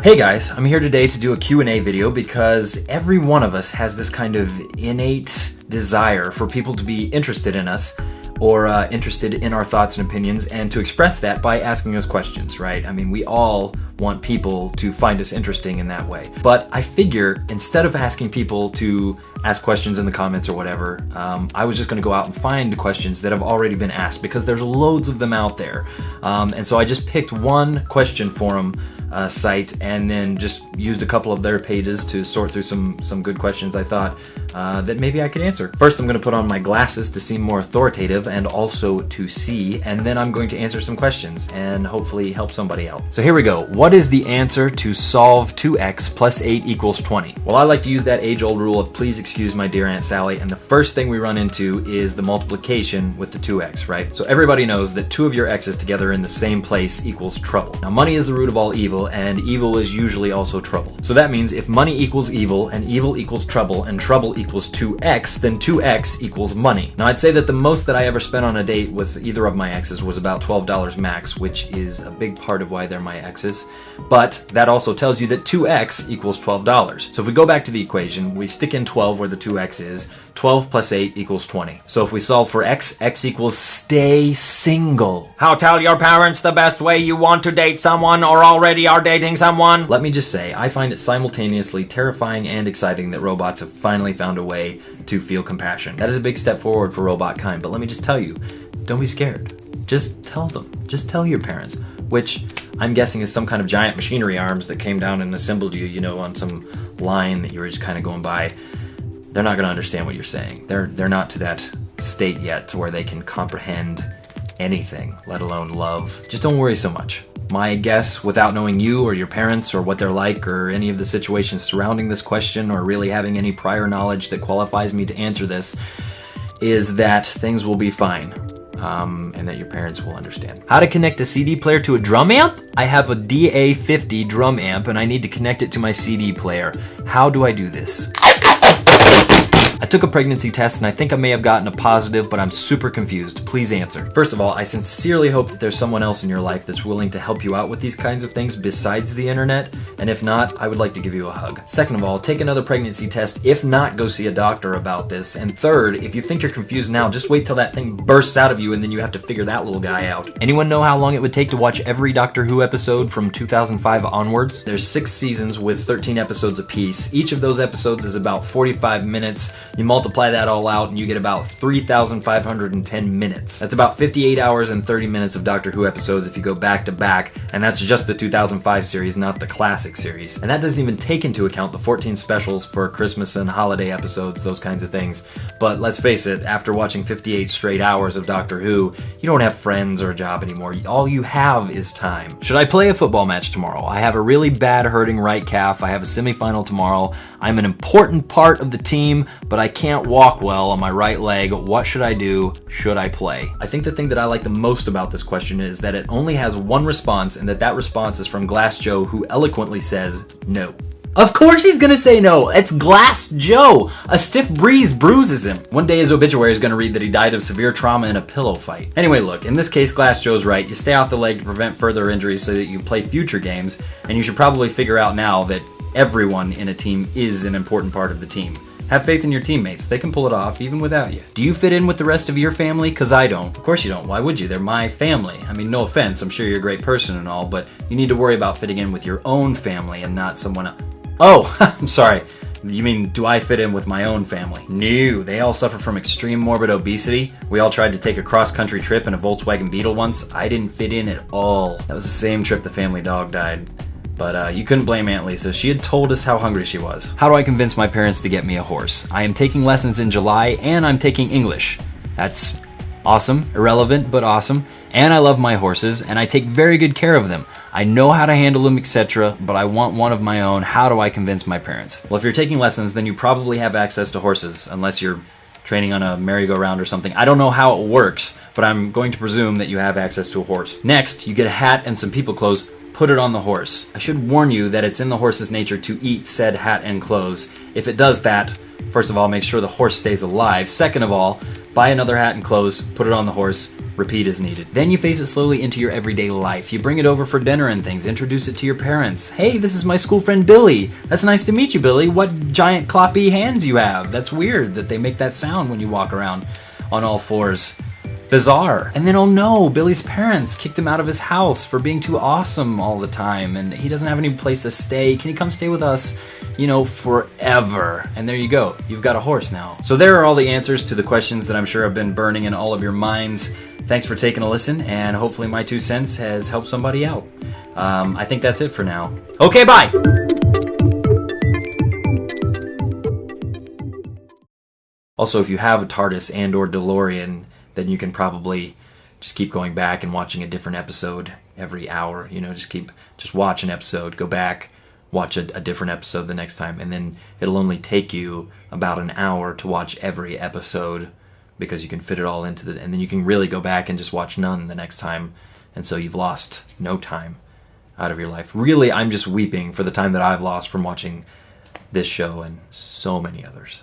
Hey guys, I'm here today to do a Q&A video because every one of us has this kind of innate desire for people to be interested in us or interested in our thoughts and opinions, and to express that by asking us questions, right? I mean, we all want people to find us interesting in that way. But I figure instead of asking people to ask questions in the comments or whatever, I was just going to go out and find questions that have already been asked, because there's loads of them out there. And so I just picked one question forum site and then just used a couple of their pages to sort through some good questions I thought that maybe I could answer. First, I'm going to put on my glasses to seem more authoritative and also to see, and then I'm going to answer some questions and hopefully help somebody out. So here we go. What is the answer to solve 2x plus 8 equals 20? Well, I like to use that age-old rule of please excuse my dear Aunt Sally, and the first thing we run into is the multiplication with the 2x, right? So everybody knows that two of your x's together in the same place equals trouble. Now, money is the root of all evil, and evil is usually also trouble. So that means if money equals evil, and evil equals trouble, and trouble equals 2x, then 2x equals money. Now, I'd say that the most that I ever spent on a date with either of my exes was about $12 max, which is a big part of why they're my exes. But that also tells you that 2x equals $12. So if we go back to the equation, we stick in 12 where the 2x is. 12 plus 8 equals 20. So if we solve for x, x equals stay single. How tell your parents the best way you want to date someone or already are dating someone? Let me just say, I find it simultaneously terrifying and exciting that robots have finally found a way to feel compassion. That is a big step forward for robot kind, but let me just tell you, don't be scared. Just tell them. Just tell your parents, which I'm guessing is some kind of giant machinery arms that came down and assembled you, you know, on some line that you were just kind of going by. They're not going to understand what you're saying. They're not to that state yet to where they can comprehend anything, let alone love. Just don't worry so much. My guess, without knowing you or your parents or what they're like or any of the situations surrounding this question or really having any prior knowledge that qualifies me to answer this, is that things will be fine. And that your parents will understand. How to connect a CD player to a drum amp? I have a DA50 drum amp and I need to connect it to my CD player. How do I do this? I took a pregnancy test and I think I may have gotten a positive, but I'm super confused. Please answer. First of all, I sincerely hope that there's someone else in your life that's willing to help you out with these kinds of things besides the internet, and if not, I would like to give you a hug. Second of all, take another pregnancy test. If not, go see a doctor about this. And third, if you think you're confused now, just wait till that thing bursts out of you and then you have to figure that little guy out. Anyone know how long it would take to watch every Doctor Who episode from 2005 onwards? There's 6 seasons with 13 episodes apiece. Each of those episodes is about 45 minutes. You multiply that all out and you get about 3,510 minutes. That's about 58 hours and 30 minutes of Doctor Who episodes if you go back to back, and that's just the 2005 series, not the classic series. And that doesn't even take into account the 14 specials for Christmas and holiday episodes, those kinds of things. But let's face it, after watching 58 straight hours of Doctor Who, you don't have friends or a job anymore. All you have is time. Should I play a football match tomorrow? I have a really bad hurting right calf. I have a semifinal tomorrow. I'm an important part of the team, but I can't walk well on my right leg. What should I do? Should I play? I think the thing that I like the most about this question is that it only has one response, and that response is from Glass Joe, who eloquently says no. Of course he's gonna say no. It's Glass Joe. A stiff breeze bruises him. One day his obituary is gonna read that he died of severe trauma in a pillow fight. Anyway, look, in this case, Glass Joe's right. You stay off the leg to prevent further injuries so that you can play future games, and you should probably figure out now that everyone in a team is an important part of the team. Have faith in your teammates. They can pull it off even without you. Do you fit in with the rest of your family? Because I don't. Of course you don't. Why would you? They're my family. I mean, no offense. I'm sure you're a great person and all, but you need to worry about fitting in with your own family and not someone else. Oh, I'm sorry. You mean, do I fit in with my own family? No, they all suffer from extreme morbid obesity. We all tried to take a cross-country trip in a Volkswagen Beetle once. I didn't fit in at all. That was the same trip the family dog died. But you couldn't blame Aunt Lisa. She had told us how hungry she was. How do I convince my parents to get me a horse? I am taking lessons in July, and I'm taking English. That's awesome, irrelevant, but awesome. And I love my horses, and I take very good care of them. I know how to handle them, etc., but I want one of my own. How do I convince my parents? Well, if you're taking lessons, then you probably have access to horses, unless you're training on a merry-go-round or something. I don't know how it works, but I'm going to presume that you have access to a horse. Next, you get a hat and some people clothes. Put it on the horse. I should warn you that it's in the horse's nature to eat said hat and clothes. If it does that, first of all, make sure the horse stays alive. Second of all, buy another hat and clothes, put it on the horse, Repeat is needed. Then you phase it slowly into your everyday life. You bring it over for dinner and things, introduce it to your parents. Hey, this is my school friend Billy. That's nice to meet you, Billy. What giant cloppy hands you have. That's weird that they make that sound when you walk around on all fours. Bizarre. And then, oh no, Billy's parents kicked him out of his house for being too awesome all the time, and he doesn't have any place to stay. Can he come stay with us, forever? And there you go. You've got a horse now. So there are all the answers to the questions that I'm sure have been burning in all of your minds. Thanks for taking a listen, and hopefully my 2 cents has helped somebody out. I think that's it for now. Okay, bye! Also, if you have a TARDIS and or DeLorean, then you can probably just keep going back and watching a different episode every hour. Just watch an episode, go back, watch a different episode the next time, and then it'll only take you about an hour to watch every episode because you can fit it all into and then you can really go back and just watch none the next time, and so you've lost no time out of your life. Really, I'm just weeping for the time that I've lost from watching this show and so many others.